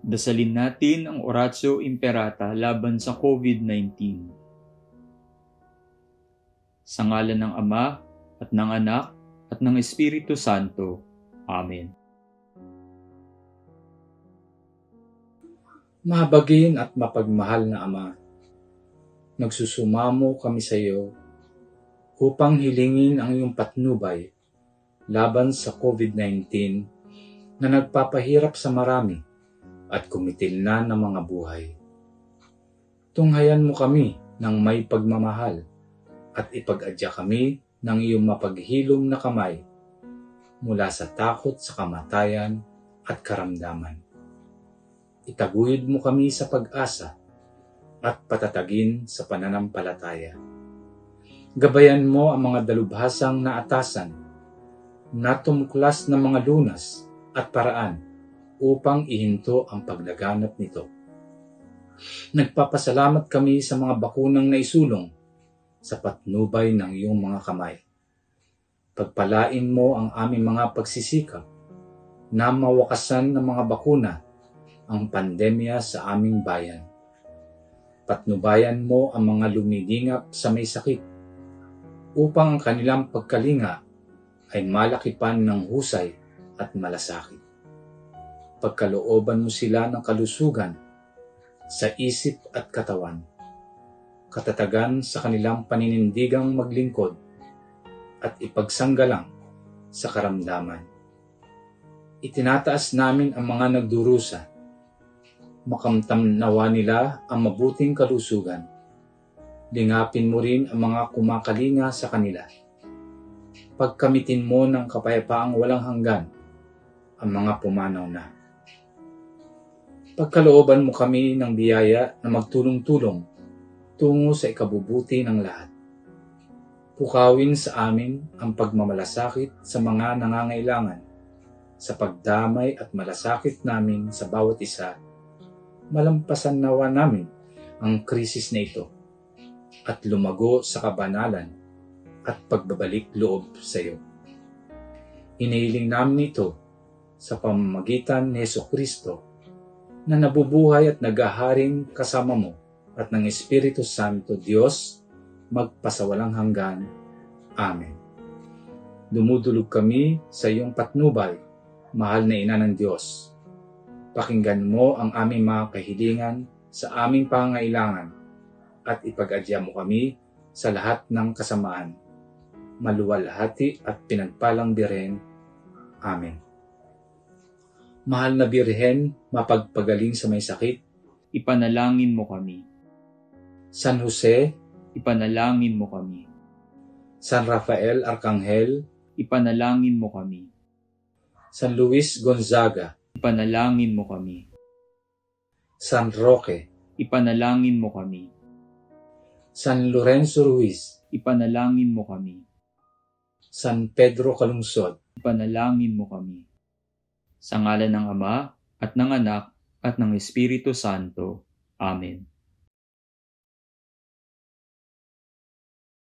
Dasalin natin ang Oratio Imperata laban sa COVID-19. Sa ngalan ng Ama, at ng Anak, at ng Espiritu Santo. Amen. Mahabagin at mapagmahal na Ama, nagsusumamo kami sa iyo upang hilingin ang iyong patnubay laban sa COVID-19 na nagpapahirap sa marami at kumitil ng mga buhay. Tunghayan mo kami ng may pagmamahal at ipag-adya kami ng iyong mapaghilom na kamay mula sa takot sa kamatayan at karamdaman. Itaguyod mo kami sa pag-asa at patatagin sa pananampalataya. Gabayan mo ang mga dalubhasang naatasan na tumuklas ng mga lunas at paraan upang ihinto ang paglaganap nito. Nagpapasalamat kami sa mga bakunang naisulong sa patnubay ng iyong mga kamay. Pagpalain mo ang aming mga pagsisikap na mawakasan ng mga bakuna ang pandemya sa aming bayan. Patnubayan mo ang mga lumilingap sa may sakit upang ang kanilang pagkalinga ay malakipan ng husay at malasakit. Pagkalooban mo sila ng kalusugan sa isip at katawan, katatagan sa kanilang paninindigang maglingkod at ipagsanggalang sa karamdaman. Itinataas namin ang mga nagdurusa. Makamtam nawa nila ang mabuting kalusugan. Lingapin mo rin ang mga kumakalinga sa kanila. Pagkamitin mo ng kapayapaang walang hanggan ang mga pumanaw na. Pagkalooban mo kami ng biyaya na magtulong-tulong tungo sa ikabubuti ng lahat. Pukawin sa amin ang pagmamalasakit sa mga nangangailangan, sa pagdamay at malasakit namin sa bawat isa. Malampasan nawa namin ang krisis na ito at lumago sa kabanalan at pagbabalik loob sa iyo. Hinihiling namin ito sa pamamagitan ni Jesucristo na nabubuhay at naghaharing kasama mo at ng Espiritu Santo Diyos magpasawalang hanggan. Amen. Dumudulog kami sa iyong patnubay, mahal na Ina ng Diyos. Pakinggan mo ang aming mga kahilingan sa aming pangangailangan at ipag-adya mo kami sa lahat ng kasamaan. Maluwalhati at pinagpalang Birhen. Amen. Mahal na Birhen, mapagpagaling sa may sakit, Ipanalangin mo kami. San Jose, Ipanalangin mo kami. San Rafael Arcangel, Ipanalangin mo kami. San Luis Gonzaga, Ipanalangin mo kami. San Roque, Ipanalangin mo kami. San Lorenzo Ruiz, Ipanalangin mo kami. San Pedro Calungsod, Ipanalangin mo kami. Sa ngalan ng Ama, at ng Anak, at ng Espiritu Santo. Amen.